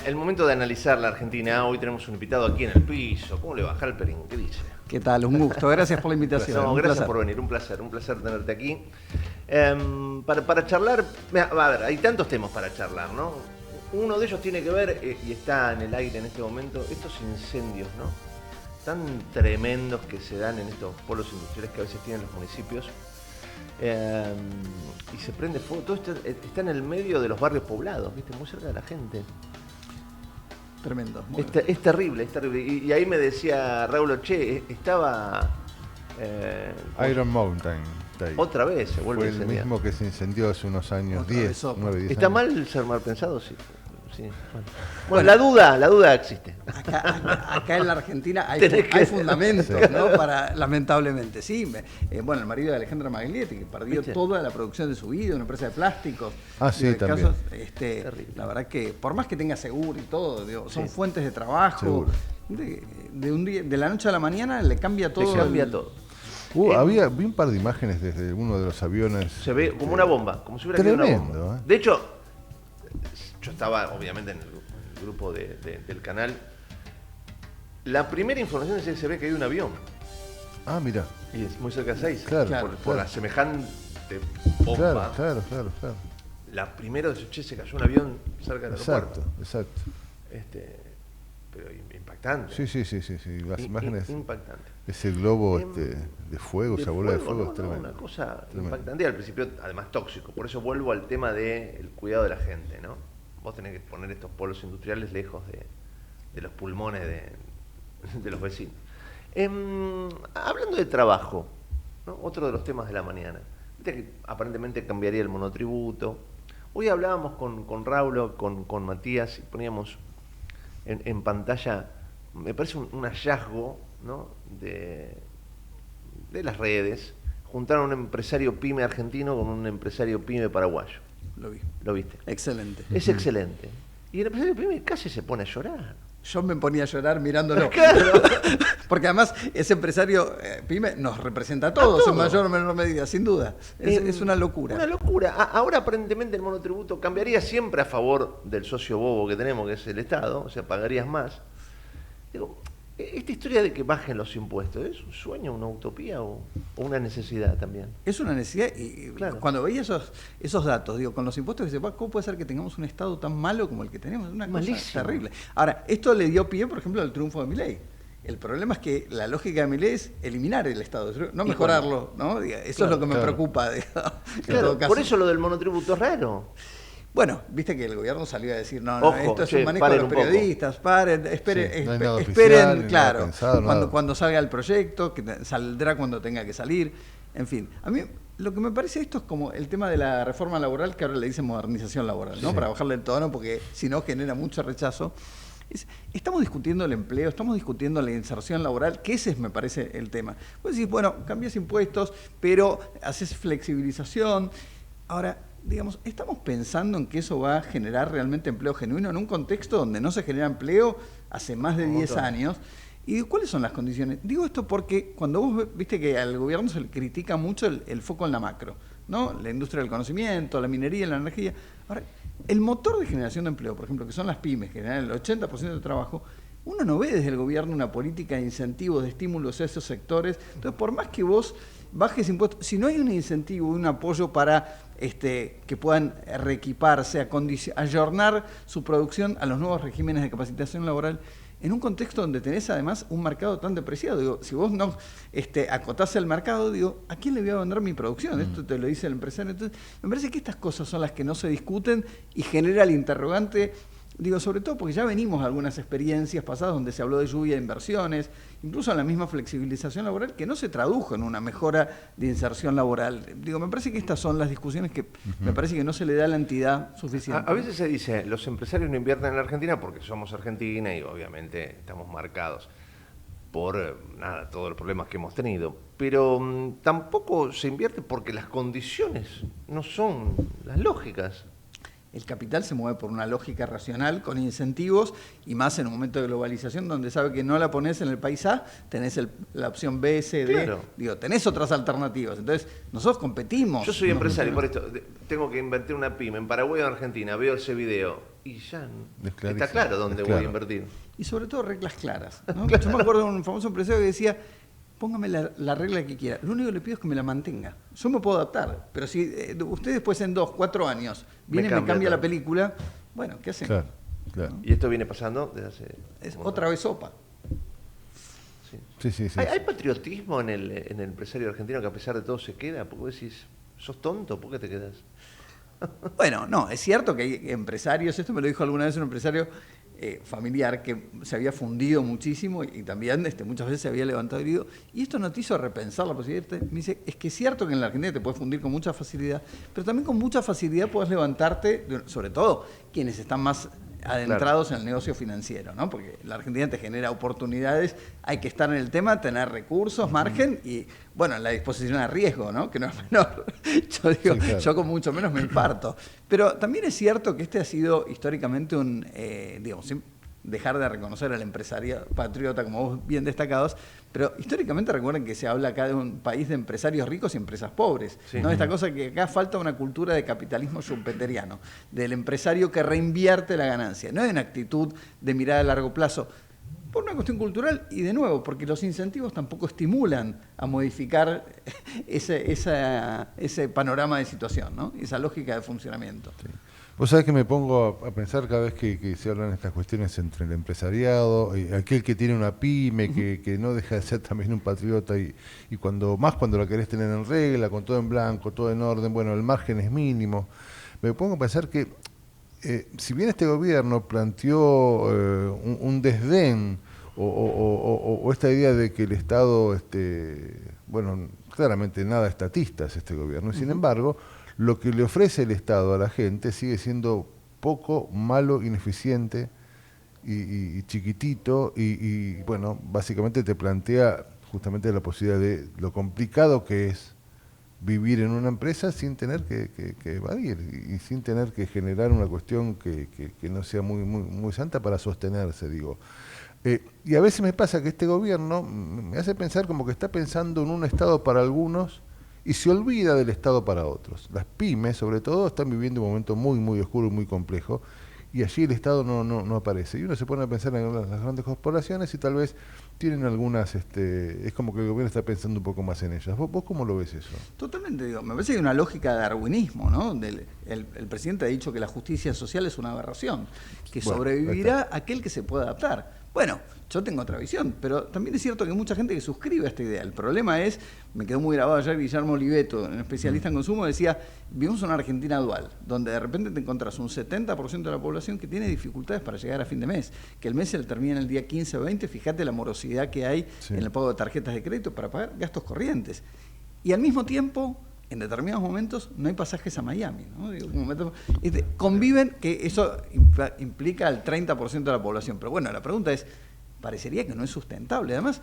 el momento de analizar la Argentina. Hoy tenemos un invitado aquí en el piso. ¿Cómo le baja el perín? ¿Qué dice? ¿Qué tal? Un gusto. Gracias por la invitación. No, gracias por venir. Un placer tenerte aquí. Para charlar, a ver, hay tantos temas para charlar, ¿no? Uno de ellos tiene que ver, y está en el aire en este momento, estos incendios, ¿no? Tan tremendos que se dan en estos polos industriales que a veces tienen los municipios. Y se prende fuego. Todo esto está en el medio de los barrios poblados, ¿viste? Muy cerca de la gente. Tremendo. Es terrible, es terrible. Y ahí me decía Raúl, che, estaba... Iron Mountain. Otra vez se vuelve a incendiar. Fue el mismo que se incendió hace unos años, 9, 10 ¿Está años. mal ser mal pensado? Sí. Sí, bueno, la duda existe. Acá en la Argentina hay fundamentos, ¿no? Lamentablemente, sí. Bueno, el marido de Alejandra Maglietti, que perdió toda la producción de su vida, una empresa de plásticos. Sí, también. Casos, la verdad que, por más que tenga seguro y todo, son fuentes de trabajo. De la noche a la mañana le cambia todo. Vi un par de imágenes desde uno de los aviones. Se ve como una bomba, como si hubiera caído una bomba. De hecho, yo estaba obviamente en el grupo del canal. La primera información es que se ve que hay un avión. Mira. Y es muy cerca de 6. Claro, por la semejante bomba. Claro. La primera de se cayó un avión cerca del aeropuerto. Exacto. Pero impactante. Sí. Las imágenes. Impactante. Ese globo de fuego, esa bola de fuego es tremenda. Una cosa impactante y al principio además tóxico. Por eso vuelvo al tema del cuidado de la gente, ¿no? Vos tenés que poner estos polos industriales lejos de los pulmones de los vecinos. Hablando de trabajo, ¿no? Otro de los temas de la mañana. Viste que aparentemente cambiaría el monotributo. Hoy hablábamos con Raúl, con Matías, y poníamos en pantalla, me parece un hallazgo, ¿no? de las redes. Juntaron a un empresario pyme argentino con un empresario pyme paraguayo. Lo vi. ¿Lo viste? Excelente. Es excelente. Y el empresario pyme casi se pone a llorar. Yo me ponía a llorar mirándolo. Porque además ese empresario pyme nos representa a todos en mayor o menor medida, sin duda. Es una locura. Una locura. Ahora aparentemente el monotributo cambiaría siempre a favor del socio bobo que tenemos, que es el Estado, o sea, pagarías más. Digo, esta historia de que bajen los impuestos, ¿es un sueño, una utopía o una necesidad también? Es una necesidad y cuando veía esos datos, digo, con los impuestos, ¿cómo puede ser que tengamos un Estado tan malo como el que tenemos? Es una cosa terrible. Ahora, esto le dio pie, por ejemplo, al triunfo de Milei. El problema es que la lógica de Milei es eliminar el Estado, no mejorarlo, ¿no? Eso es lo que me preocupa. En todo caso. Por eso lo del monotributo es raro. Bueno, viste que el gobierno salió a decir, no, esto es un manejo de los periodistas, esperen, claro, cuando salga el proyecto, que saldrá cuando tenga que salir, en fin. A mí lo que me parece esto es como el tema de la reforma laboral, que ahora le dicen modernización laboral, ¿no? Para bajarle el tono, porque si no genera mucho rechazo. Estamos discutiendo el empleo, estamos discutiendo la inserción laboral, que ese es, me parece, el tema. Vos decís, bueno, cambias impuestos, pero haces flexibilización. Ahora, digamos, ¿estamos pensando en que eso va a generar realmente empleo genuino en un contexto donde no se genera empleo hace más de 10 años? ¿Y cuáles son las condiciones? Digo esto porque cuando vos viste que al gobierno se le critica mucho el foco en la macro, ¿no? La industria del conocimiento, la minería, la energía. Ahora, el motor de generación de empleo, por ejemplo, que son las pymes, que generan el 80% del trabajo, uno no ve desde el gobierno una política de incentivos, de estímulos a esos sectores. Entonces, por más que vos bajes impuestos, si no hay un incentivo, un apoyo para que puedan reequiparse, ayornar su producción a los nuevos regímenes de capacitación laboral, en un contexto donde tenés además un mercado tan depreciado. Digo, si vos no acotás el mercado, digo, ¿a quién le voy a vender mi producción? Esto te lo dice el empresario. Entonces, me parece que estas cosas son las que no se discuten y genera el interrogante. Digo, sobre todo porque ya venimos a algunas experiencias pasadas donde se habló de lluvia de inversiones, incluso en la misma flexibilización laboral, que no se tradujo en una mejora de inserción laboral. Digo, me parece que estas son las discusiones que me parece que no se le da la entidad suficiente. A veces se dice, los empresarios no invierten en la Argentina porque somos Argentina y obviamente estamos marcados por todos los problemas que hemos tenido. Pero tampoco se invierte porque las condiciones no son las lógicas. El capital se mueve por una lógica racional, con incentivos, y más en un momento de globalización donde sabe que no la ponés en el país A, tenés la opción B, C, D, digo, tenés otras alternativas. Entonces, nosotros competimos. Yo soy empresario, por esto, tengo que invertir una pyme en Paraguay o en Argentina, veo ese video, y ya Es clarísimo, está claro dónde es voy a claro. invertir. Y sobre todo reglas claras, ¿no? Yo me acuerdo de un famoso empresario que decía, póngame la regla que quiera, lo único que le pido es que me la mantenga. Yo me puedo adaptar, pero si usted después en 2, 4 años viene y me cambia la todo. película, bueno, ¿qué hacemos? Claro, claro. Y esto viene pasando desde hace... Es un otra vez sopa. Sí. Sí, sí, sí. ¿Hay patriotismo en el empresario argentino que a pesar de todo se queda? Porque vos decís, sos tonto, ¿por qué te quedas? Bueno, no, es cierto que hay empresarios, esto me lo dijo alguna vez un empresario familiar que se había fundido muchísimo y también muchas veces se había levantado herido, y esto no te hizo repensar la posibilidad. Me dice, es que es cierto que en la Argentina te puedes fundir con mucha facilidad, pero también con mucha facilidad puedes levantarte, sobre todo quienes están más adentrados en el negocio financiero, ¿no? Porque la Argentina te genera oportunidades, hay que estar en el tema, tener recursos, margen y, bueno, la disposición a riesgo, ¿no? Que no es menor. Yo digo, Sí, claro. yo con mucho menos me infarto. Pero también es cierto que este ha sido históricamente un, digamos, sin dejar de reconocer al empresario patriota, como vos bien destacados, pero históricamente recuerden que se habla acá de un país de empresarios ricos y empresas pobres, Sí. ¿no? Esta cosa que acá falta una cultura de capitalismo schumpeteriano, del empresario que reinvierte la ganancia, no hay una actitud de mirada a largo plazo, por una cuestión cultural y de nuevo, porque los incentivos tampoco estimulan a modificar ese panorama de situación, ¿no? Esa lógica de funcionamiento. Sí. Vos sabés que me pongo a pensar cada vez que se hablan estas cuestiones entre el empresariado, y aquel que tiene una pyme, que no deja de ser también un patriota, y cuando la querés tener en regla, con todo en blanco, todo en orden, bueno, el margen es mínimo. Me pongo a pensar que si bien este gobierno planteó un desdén o esta idea de que el Estado, bueno, claramente nada estatista es este gobierno, y sin embargo, lo que le ofrece el Estado a la gente sigue siendo poco, malo, ineficiente y chiquitito, y bueno, básicamente te plantea justamente la posibilidad de lo complicado que es vivir en una empresa sin tener que evadir y sin tener que generar una cuestión que no sea muy santa para sostenerse, digo. Y a veces me pasa que este gobierno me hace pensar como que está pensando en un Estado para algunos y se olvida del Estado para otros. Las pymes, sobre todo, están viviendo un momento muy oscuro y muy complejo, y allí el Estado no aparece. Y uno se pone a pensar en las grandes corporaciones y tal vez tienen algunas, es como que el gobierno está pensando un poco más en ellas. ¿Vos cómo lo ves eso? Totalmente, digo, me parece que hay una lógica de darwinismo, ¿no? El presidente ha dicho que la justicia social es una aberración, que Bueno, sobrevivirá aquel que se pueda adaptar. Bueno, yo tengo otra visión, pero también es cierto que hay mucha gente que suscribe a esta idea. El problema es, me quedó muy grabado ayer Guillermo Oliveto, un especialista en consumo, decía, vivimos en una Argentina dual, donde de repente te encontrás un 70% de la población que tiene dificultades para llegar a fin de mes, que el mes se le termina el día 15 o 20, fíjate la morosidad que hay Sí. en el pago de tarjetas de crédito para pagar gastos corrientes. Y al mismo tiempo, en determinados momentos, no hay pasajes a Miami, ¿no? Digo, conviven, que eso implica al 30% de la población. Pero bueno, la pregunta es, parecería que no es sustentable. Además,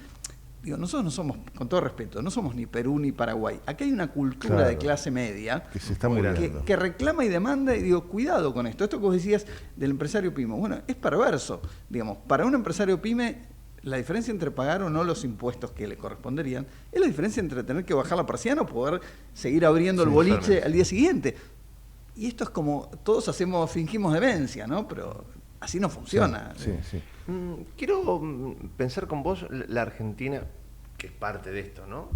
digo, nosotros no somos, con todo respeto, no somos ni Perú ni Paraguay. Aquí hay una cultura Claro, de clase media que se está Muy muriendo. que reclama y demanda, y digo, cuidado con esto. Esto que vos decías del empresario pyme, bueno, es perverso. Digamos, para un empresario pyme, la diferencia entre pagar o no los impuestos que le corresponderían es la diferencia entre tener que bajar la persiana o poder seguir abriendo el boliche totalmente. al día siguiente. Y esto es como, todos fingimos demencia, ¿no? Pero así no funciona. Sí. Quiero pensar con vos la Argentina, que es parte de esto, ¿no?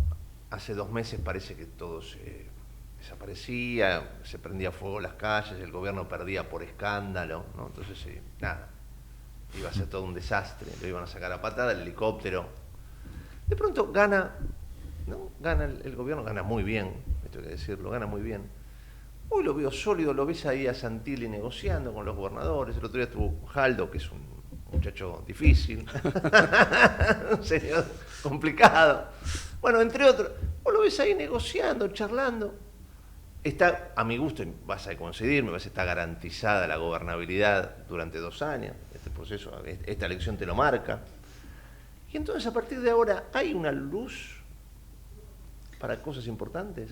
Hace 2 meses parece que todo se desaparecía, se prendía fuego las calles, el gobierno perdía por escándalo, ¿no? Entonces, nada, iba a ser todo un desastre, lo iban a sacar a patada, el helicóptero. De pronto gana, ¿no? Gana el gobierno, gana muy bien, esto hay que decirlo, gana muy bien. Hoy lo veo sólido, lo ves ahí a Santilli negociando con los gobernadores. El otro día estuvo Jaldo, que es un muchacho difícil, un señor complicado. Bueno, entre otros, vos lo ves ahí negociando, charlando. Está, a mi gusto, vas a coincidir, me parece que está garantizada la gobernabilidad durante 2 años. Este proceso, esta elección te lo marca. Y entonces, a partir de ahora, ¿hay una luz para cosas importantes?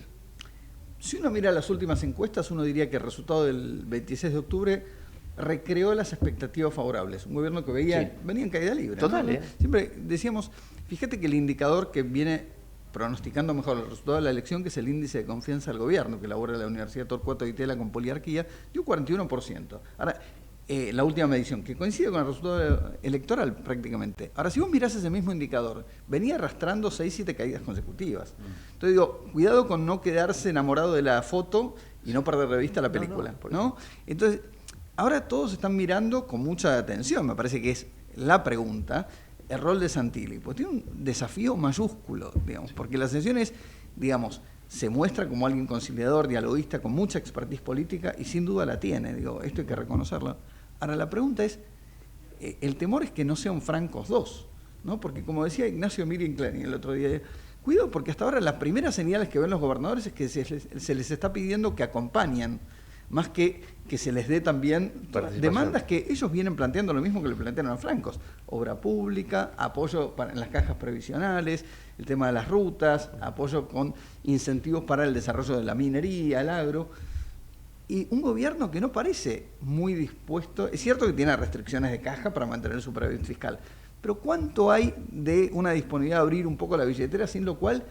Si uno mira las últimas encuestas, uno diría que el resultado del 26 de octubre recreó las expectativas favorables. Un gobierno que venía en caída libre. Total, ¿no? Siempre decíamos, fíjate que el indicador que viene pronosticando mejor el resultado de la elección, que es el índice de confianza del gobierno, que elabora la Universidad Torcuato Di Tella con Poliarquía, dio 41%. Ahora, la última medición, que coincide con el resultado electoral prácticamente. Ahora, si vos mirás ese mismo indicador, venía arrastrando 6, 7 caídas consecutivas. Entonces digo, cuidado con no quedarse enamorado de la foto y no perder de vista la película, ¿no? Entonces, ahora todos están mirando con mucha atención, me parece que es la pregunta, el rol de Santilli. Pues tiene un desafío mayúsculo, digamos, porque la ascensión es, digamos, se muestra como alguien conciliador, dialoguista, con mucha expertise política y sin duda la tiene, digo, esto hay que reconocerlo. Ahora la pregunta es, el temor es que no sean francos dos, ¿no? Porque como decía Ignacio Mirin Klein el otro día, cuidado porque hasta ahora las primeras señales que ven los gobernadores es que se les está pidiendo que acompañen, más que se les dé también demandas que ellos vienen planteando lo mismo que le plantearon a francos, obra pública, apoyo en las cajas previsionales, el tema de las rutas, apoyo con incentivos para el desarrollo de la minería, el agro, y un gobierno que no parece muy dispuesto, es cierto que tiene restricciones de caja para mantener su previsión fiscal, pero ¿cuánto hay de una disponibilidad de abrir un poco la billetera, sin lo cual,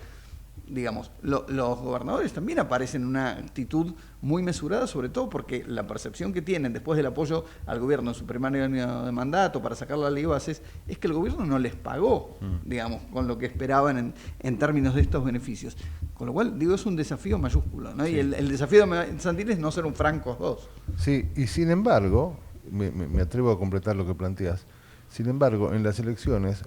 digamos, los gobernadores también aparecen en una actitud muy mesurada, sobre todo porque la percepción que tienen después del apoyo al gobierno en su primer año de mandato para sacar la ley de bases, es que el gobierno no les pagó, digamos, con lo que esperaban en términos de estos beneficios. Con lo cual, digo, es un desafío mayúsculo, ¿no? Sí. Y el desafío de Santilli es no ser un francos dos. Sí, y sin embargo, me atrevo a completar lo que planteas, sin embargo, en las elecciones,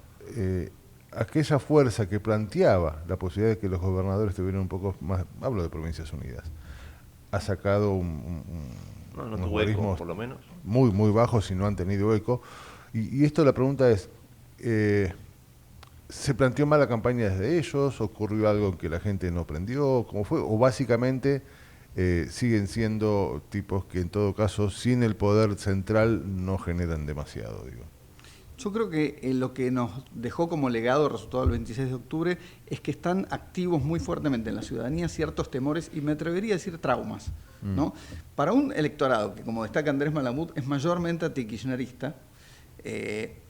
aquella fuerza que planteaba la posibilidad de que los gobernadores tuvieran un poco más, hablo de Provincias Unidas, ha sacado no tuvo eco, por lo menos. Muy, muy bajos y no han tenido eco. Y esto la pregunta es, ¿se planteó mal la campaña desde ellos? ¿Ocurrió algo que la gente no prendió? ¿Cómo fue? ¿O básicamente siguen siendo tipos que en todo caso sin el poder central no generan demasiado, digo? Yo creo que lo que nos dejó como legado el resultado del 26 de octubre es que están activos muy fuertemente en la ciudadanía ciertos temores y me atrevería a decir traumas, ¿no? Para un electorado que, como destaca Andrés Malamud, es mayormente antikirchnerista,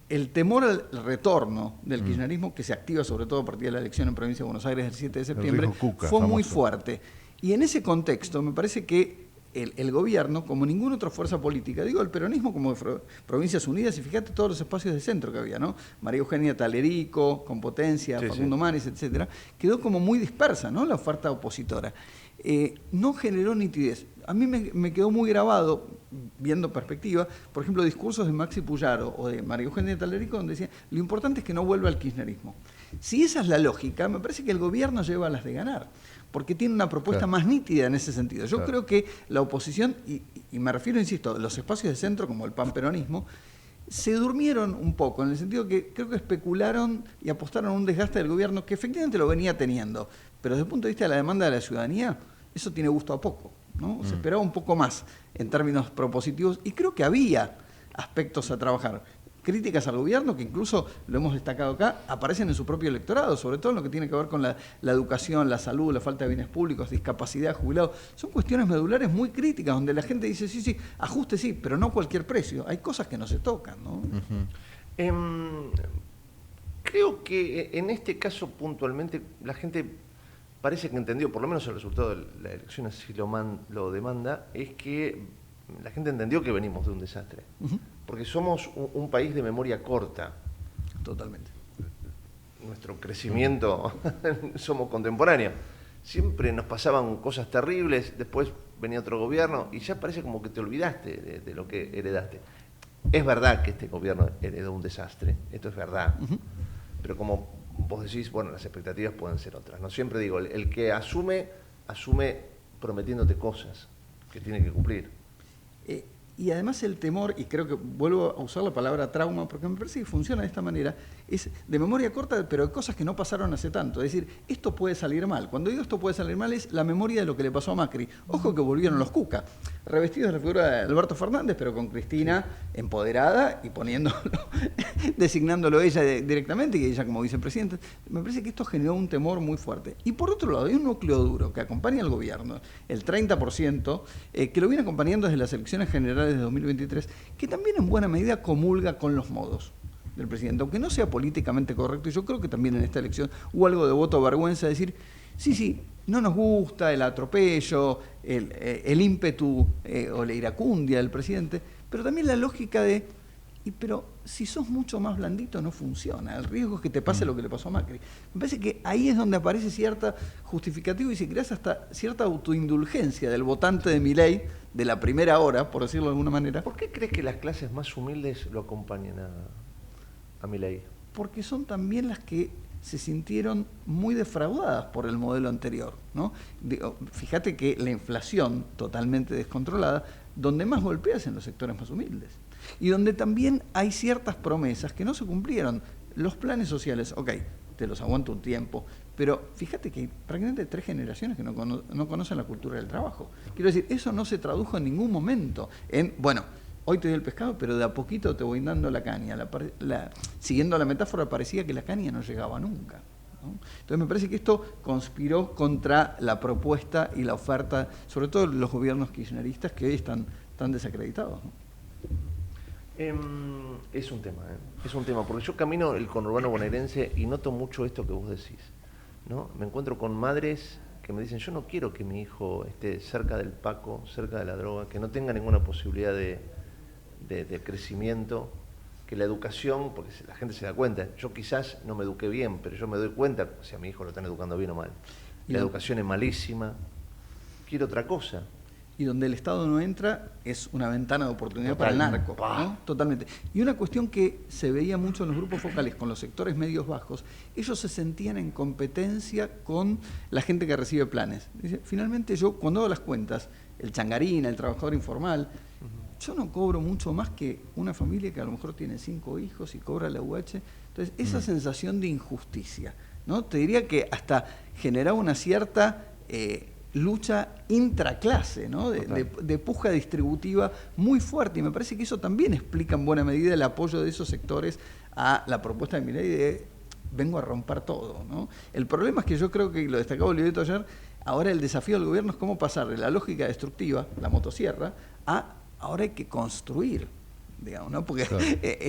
el temor al retorno del kirchnerismo, que se activa sobre todo a partir de la elección en Provincia de Buenos Aires del 7 de septiembre, Cuca, fue famoso. muy fuerte. Y en ese contexto me parece que el gobierno, como ninguna otra fuerza política, digo el peronismo como Provincias Unidas, y fíjate todos los espacios de centro que había, ¿no? María Eugenia Talerico, con Potencia, sí, Facundo Manes, etcétera, quedó como muy dispersa, ¿no? La oferta opositora. No generó nitidez. A mí me quedó muy grabado, viendo perspectiva, por ejemplo, discursos de Maxi Puyaro o de María Eugenia Talerico, donde decían, lo importante es que no vuelva al kirchnerismo. Si esa es la lógica, me parece que el gobierno lleva las de ganar, porque tiene una propuesta más nítida en ese sentido. Yo creo que la oposición, y me refiero, insisto, a los espacios de centro como el panperonismo, se durmieron un poco, en el sentido que creo que especularon y apostaron a un desgaste del gobierno que efectivamente lo venía teniendo, pero desde el punto de vista de la demanda de la ciudadanía, eso tiene gusto a poco, ¿no? Se esperaba un poco más en términos propositivos y creo que había aspectos a trabajar. Críticas al gobierno, que incluso, lo hemos destacado acá, aparecen en su propio electorado, sobre todo en lo que tiene que ver con la educación, la salud, la falta de bienes públicos, discapacidad, jubilados. Son cuestiones medulares muy críticas, donde la gente dice, sí, ajuste sí, pero no a cualquier precio. Hay cosas que no se tocan, ¿no? Creo que en este caso puntualmente la gente parece que entendió, por lo menos el resultado de la elección así lo demanda, es que la gente entendió que venimos de un desastre. Porque somos un país de memoria corta. Totalmente. Nuestro crecimiento, somos contemporáneos. Siempre nos pasaban cosas terribles, después venía otro gobierno y ya parece como que te olvidaste de lo que heredaste. Es verdad que este gobierno heredó un desastre, esto es verdad. Pero como vos decís, bueno, las expectativas pueden ser otras. No siempre digo, el que asume prometiéndote cosas que tiene que cumplir. Y además el temor, y creo que vuelvo a usar la palabra trauma, porque me parece que funciona de esta manera, es de memoria corta, pero de cosas que no pasaron hace tanto. Es decir, esto puede salir mal. Cuando digo esto puede salir mal, es la memoria de lo que le pasó a Macri. Ojo que volvieron los Cuca, revestidos de la figura de Alberto Fernández, pero con Cristina empoderada y designándolo ella directamente, y ella como vicepresidenta. Me parece que esto generó un temor muy fuerte. Y por otro lado, hay un núcleo duro que acompaña al gobierno, el 30%, que lo viene acompañando desde las elecciones generales de 2023, que también en buena medida comulga con los modos del presidente, aunque no sea políticamente correcto. Y yo creo que también en esta elección hubo algo de voto vergüenza, de decir, sí, no nos gusta el atropello, el ímpetu o la iracundia del presidente, Pero también la lógica de, pero si sos mucho más blandito no funciona, el riesgo es que te pase lo que le pasó a Macri. Me parece que ahí es donde aparece cierta justificativa y se crea hasta cierta autoindulgencia del votante de Milei de la primera hora, por decirlo de alguna manera. ¿Por qué crees que las clases más humildes lo acompañan a Milei? Porque son también las que se sintieron muy defraudadas por el modelo anterior, ¿no? Fíjate que la inflación totalmente descontrolada, donde más golpea es en los sectores más humildes. Y donde también hay ciertas promesas que no se cumplieron. Los planes sociales, ok, te los aguanto un tiempo, pero fíjate que hay prácticamente 3 generaciones que no conocen la cultura del trabajo. Quiero decir, eso no se tradujo en ningún momento en, bueno, hoy te doy el pescado, pero de a poquito te voy dando la caña. Siguiendo la metáfora, parecía que la caña no llegaba nunca, ¿no? Entonces me parece que esto conspiró contra la propuesta y la oferta, sobre todo los gobiernos kirchneristas que hoy están tan desacreditados, ¿no? Es un tema, porque yo camino el conurbano bonaerense y noto mucho esto que vos decís, ¿no? Me encuentro con madres que me dicen, yo no quiero que mi hijo esté cerca del paco, cerca de la droga, que no tenga ninguna posibilidad de crecimiento, que la educación, porque la gente se da cuenta, yo quizás no me eduqué bien, pero yo me doy cuenta si a mi hijo lo están educando bien o mal. La educación es malísima, quiero otra cosa. Y donde el Estado no entra es una ventana de oportunidad para el narco, ¿no? Totalmente. Y una cuestión que se veía mucho en los grupos focales con los sectores medios bajos, ellos se sentían en competencia con la gente que recibe planes. Dice, finalmente yo, cuando hago las cuentas, el changarina, el trabajador informal, yo no cobro mucho más que una familia que a lo mejor tiene 5 hijos y cobra la UH. Entonces, esa sensación de injusticia, ¿no? Te diría que hasta generaba una cierta lucha intraclase, ¿no? de puja distributiva muy fuerte, y me parece que eso también explica en buena medida el apoyo de esos sectores a la propuesta de Milei de vengo a romper todo, ¿no? El problema es que yo creo que, lo destacaba Oliveto ayer, ahora el desafío del gobierno es cómo pasar de la lógica destructiva, la motosierra, a ahora hay que construir, digamos, ¿no? Porque claro,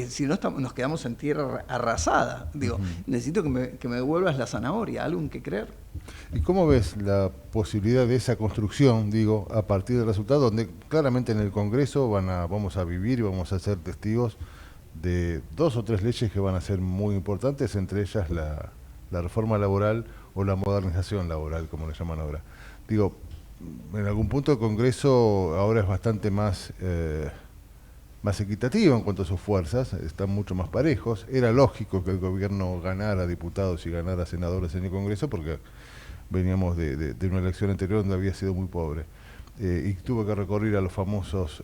si no nos quedamos en tierra arrasada. Digo, necesito que me devuelvas la zanahoria, algo en que creer. ¿Y cómo ves la posibilidad de esa construcción, digo, a partir del resultado, donde claramente en el Congreso vamos a vivir y vamos a ser testigos de 2 o 3 leyes que van a ser muy importantes, entre ellas la reforma laboral o la modernización laboral, como le llaman ahora? Digo, en algún punto el Congreso ahora es bastante más equitativo en cuanto a sus fuerzas, están mucho más parejos. Era lógico que el gobierno ganara diputados y ganara senadores en el Congreso porque veníamos de una elección anterior donde había sido muy pobre. Y tuvo que recurrir a los famosos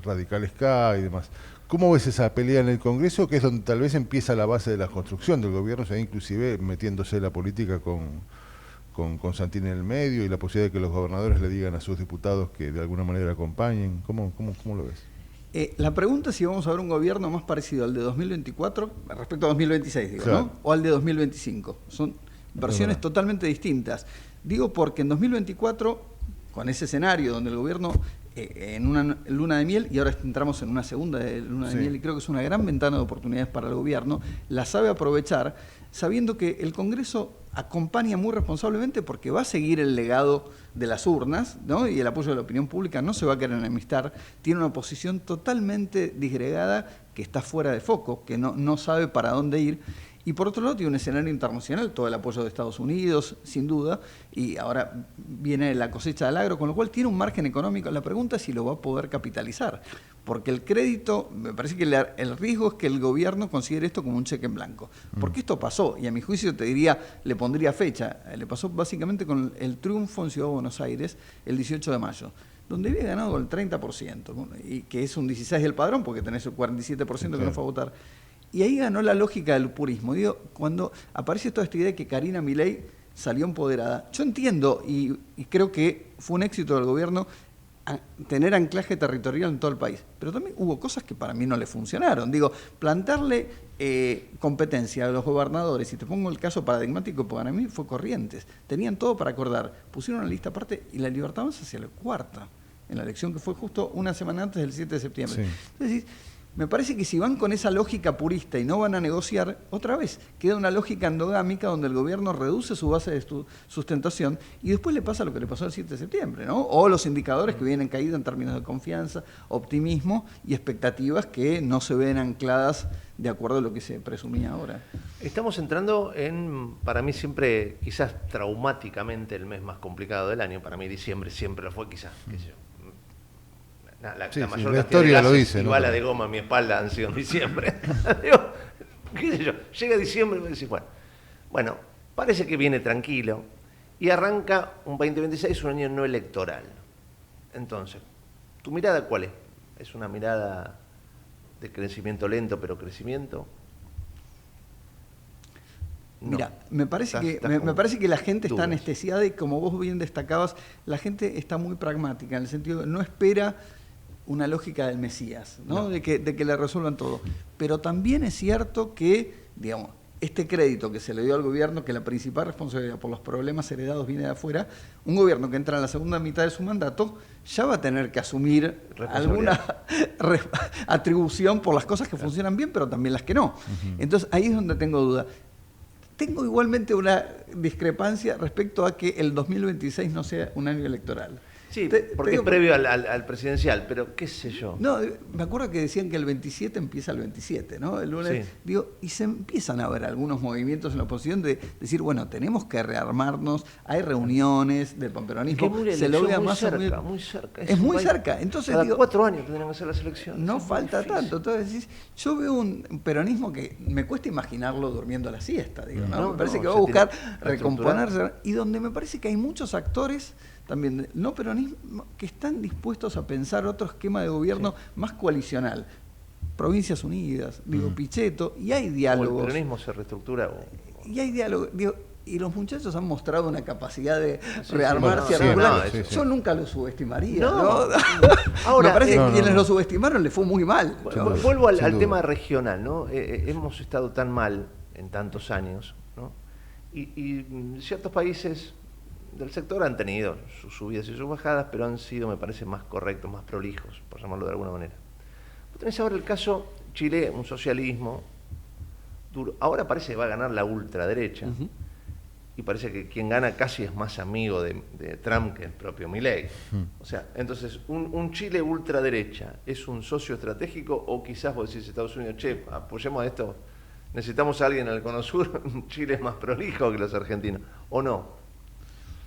radicales K y demás. ¿Cómo ves esa pelea en el Congreso, que es donde tal vez empieza la base de la construcción del gobierno, o sea, inclusive metiéndose la política con Santini en el medio y la posibilidad de que los gobernadores le digan a sus diputados que de alguna manera acompañen? ¿Cómo lo ves? La pregunta es si vamos a ver un gobierno más parecido al de 2024 respecto a 2026, digo, claro, ¿no? O al de 2025. Son versiones totalmente distintas. Digo porque en 2024, con ese escenario donde el gobierno en una luna de miel, y ahora entramos en una segunda luna de miel, y creo que es una gran ventana de oportunidades para el gobierno, la sabe aprovechar, sabiendo que el Congreso acompaña muy responsablemente porque va a seguir el legado de las urnas, ¿no? Y el apoyo de la opinión pública, no se va a querer enemistar, tiene una posición totalmente disgregada que está fuera de foco, que no sabe para dónde ir. Y por otro lado tiene un escenario internacional, todo el apoyo de Estados Unidos, sin duda, y ahora viene la cosecha del agro, con lo cual tiene un margen económico. La pregunta es si lo va a poder capitalizar, porque el crédito, me parece que el riesgo es que el gobierno considere esto como un cheque en blanco, porque esto pasó, y a mi juicio te diría, le pondría fecha, le pasó básicamente con el triunfo en Ciudad de Buenos Aires el 18 de mayo, donde había ganado el 30%, y que es un 16% del padrón, porque tenés el 47% que no fue a votar. Y ahí ganó la lógica del purismo. Digo, cuando aparece toda esta idea de que Karina Milei salió empoderada, yo entiendo y creo que fue un éxito del gobierno tener anclaje territorial en todo el país, pero también hubo cosas que para mí no le funcionaron. Digo, plantarle competencia a los gobernadores, y te pongo el caso paradigmático, porque para mí fue Corrientes, tenían todo para acordar, pusieron una lista aparte y la Libertad Avanza hacia la 4ª, en la elección que fue justo una semana antes del 7 de septiembre. Sí. Entonces, Me parece que si van con esa lógica purista y no van a negociar, otra vez queda una lógica endogámica donde el gobierno reduce su base de sustentación y después le pasa lo que le pasó el 7 de septiembre, ¿no? O los indicadores que vienen caídos en términos de confianza, optimismo y expectativas que no se ven ancladas de acuerdo a lo que se presumía ahora. Estamos entrando en, para mí siempre, quizás traumáticamente, el mes más complicado del año. Para mí diciembre siempre lo fue, quizás, qué sé yo. La mayor la cantidad historia de lo gases dice, y ¿no? balas de goma en mi espalda han sido en diciembre. Digo, qué sé yo, llega diciembre y me decís, bueno, parece que viene tranquilo y arranca un 2026, un año no electoral. Entonces, ¿tu mirada cuál es? ¿Es una mirada de crecimiento lento, pero crecimiento? No. Mira, me parece que la gente está dudas. anestesiada y como vos bien destacabas, la gente está muy pragmática, en el sentido de no espera una lógica del Mesías, ¿no? No. De que le resuelvan todo. Pero también es cierto que, digamos, este crédito que se le dio al gobierno, que la principal responsabilidad por los problemas heredados viene de afuera, un gobierno que entra en la segunda mitad de su mandato ya va a tener que asumir alguna atribución por las cosas que funcionan bien, pero también las que no. Entonces ahí es donde tengo duda. Tengo igualmente una discrepancia respecto a que el 2026 no sea un año electoral. Sí, porque es previo al presidencial, pero qué sé yo. No, me acuerdo que decían que el 27 empieza el 27, ¿no? El lunes, Sí. digo, y se empiezan a ver algunos movimientos en la oposición de decir, bueno, tenemos que rearmarnos, hay reuniones del pamperonismo, se lo vea más cerca, muy cerca. Es muy cerca, entonces cada digo, 4 años tendrían que hacer las elecciones. no Es muy falta difícil. tanto. Entonces decís, yo veo un peronismo que me cuesta imaginarlo durmiendo a la siesta, digo, ¿no? No, Me parece no, que va a se buscar tiene que recomponerse, y donde me parece que hay muchos actores también de no peronismo que están dispuestos a pensar otro esquema de gobierno más coalicional. Provincias Unidas, digo, Pichetto, y hay O el diálogos. peronismo se reestructura. Y hay diálogo, digo, y los muchachos han mostrado una capacidad de Sí, rearmarse, sí, articular. no, Yo nunca lo subestimaría. No. ¿no? Ahora, me parece que no, quienes no. lo subestimaron le fue muy mal. Bueno, vuelvo al sin duda. tema regional, ¿no? Hemos estado tan mal en tantos años, ¿no? Y ciertos países del sector han tenido sus subidas y sus bajadas, pero han sido, me parece, más correctos, más prolijos, por llamarlo de alguna manera. Vos tenés ahora el caso Chile, un socialismo duro. Ahora parece que va a ganar la ultraderecha. Y parece que quien gana casi es más amigo de Trump que el propio Milei. O sea, entonces, un Chile ultraderecha, ¿es un socio estratégico o quizás vos decís Estados Unidos, che, apoyemos a esto, necesitamos a alguien al Cono Sur, Chile es más prolijo que los argentinos, o no?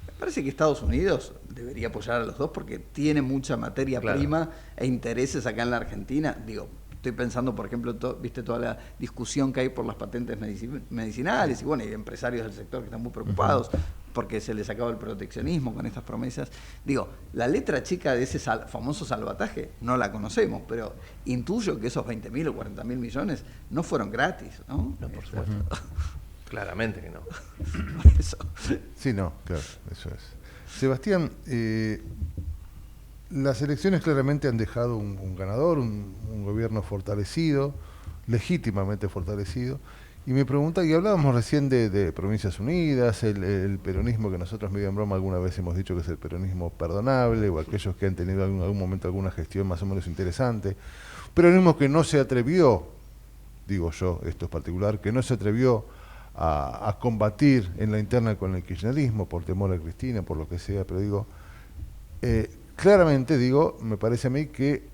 Me parece que Estados Unidos debería apoyar a los dos porque tiene mucha materia Claro. prima e intereses acá en la Argentina. Digo, estoy pensando, por ejemplo, viste toda la discusión que hay por las patentes medicinales y bueno, hay empresarios del sector que están muy preocupados porque se les acaba el proteccionismo con estas promesas. Digo, la letra chica de ese famoso salvataje no la conocemos, pero intuyo que esos 20.000 o 40.000 millones no fueron gratis, ¿no? No, por supuesto. Claramente que no. Por eso. Sí, no, claro, eso es. Sebastián, las elecciones claramente han dejado un ganador, un gobierno fortalecido, legítimamente fortalecido. Y me pregunta, y hablábamos recién de Provincias Unidas, el peronismo que nosotros medio en broma alguna vez hemos dicho que es el peronismo perdonable, o aquellos que han tenido en algún momento alguna gestión más o menos interesante. Peronismo que no se atrevió, digo yo, esto es particular, que no se atrevió a combatir en la interna con el kirchnerismo por temor a Cristina, por lo que sea, pero digo, claramente digo, me parece a mí que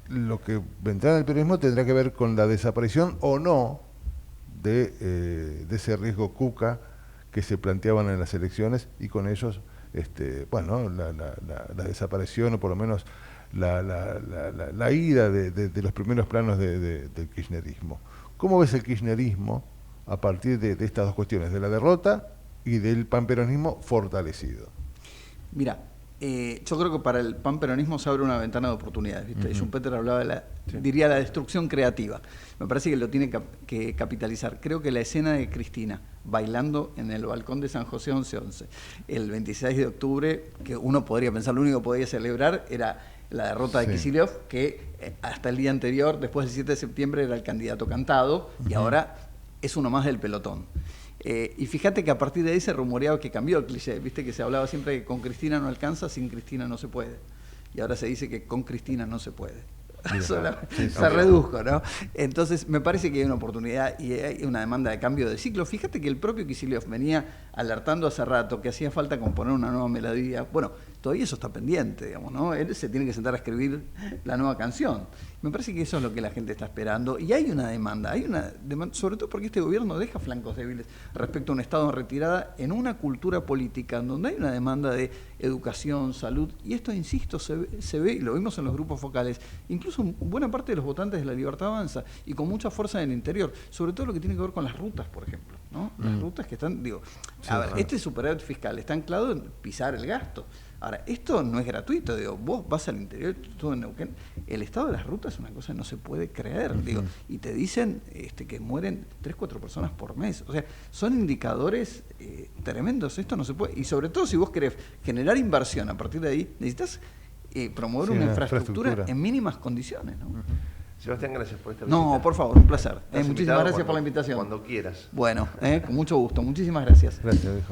lo que vendrá en el peronismo tendrá que ver con la desaparición o no de ese riesgo Cuca que se planteaban en las elecciones y con ellos, bueno, la desaparición o por lo menos la ida de los primeros planos del kirchnerismo. ¿Cómo ves el kirchnerismo a partir de estas dos cuestiones, de la derrota y del panperonismo fortalecido? Mira, yo creo que para el panperonismo se abre una ventana de oportunidades, ¿viste? Schumpeter hablaba de diría la destrucción creativa. Me parece que lo tiene que capitalizar. Creo que la escena de Cristina bailando en el balcón de San José 11-11, el 26 de octubre, que uno podría pensar, lo único que podía celebrar era la derrota de Kicillof, que hasta el día anterior, después del 7 de septiembre, era el candidato cantado, y ahora es uno más del pelotón. Y fíjate que a partir de ahí se rumoreaba que cambió el cliché, viste que se hablaba siempre que con Cristina no alcanza, sin Cristina no se puede. Y ahora se dice que con Cristina no se puede. Se redujo, ¿no? Entonces, me parece que hay una oportunidad y hay una demanda de cambio de ciclo. Fíjate que el propio Kicillof venía alertando hace rato que hacía falta componer una nueva melodía. Bueno, todavía eso está pendiente, digamos, ¿no? Él se tiene que sentar a escribir la nueva canción. Me parece que eso es lo que la gente está esperando. Y hay una demanda, sobre todo porque este gobierno deja flancos débiles respecto a un Estado en retirada en una cultura política en donde hay una demanda de educación, salud, y esto, insisto, se ve, y lo vimos en los grupos focales, incluso buena parte de los votantes de La Libertad Avanza, y con mucha fuerza en el interior, sobre todo lo que tiene que ver con las rutas, por ejemplo, ¿no? Las rutas que están, este superávit fiscal está anclado en pisar el gasto. Ahora, esto no es gratuito, vos vas al interior, todo en Neuquén, el estado de las rutas es una cosa que no se puede creer, y te dicen que mueren 3-4 personas por mes, o sea, son indicadores tremendos, esto no se puede, y sobre todo si vos querés generar inversión a partir de ahí, necesitas promover una infraestructura en mínimas condiciones, ¿no? Sebastián, gracias por esta visita. No, por favor, un placer. Muchísimas gracias por la invitación. Cuando quieras. Bueno, con mucho gusto, muchísimas gracias. Gracias, viejo.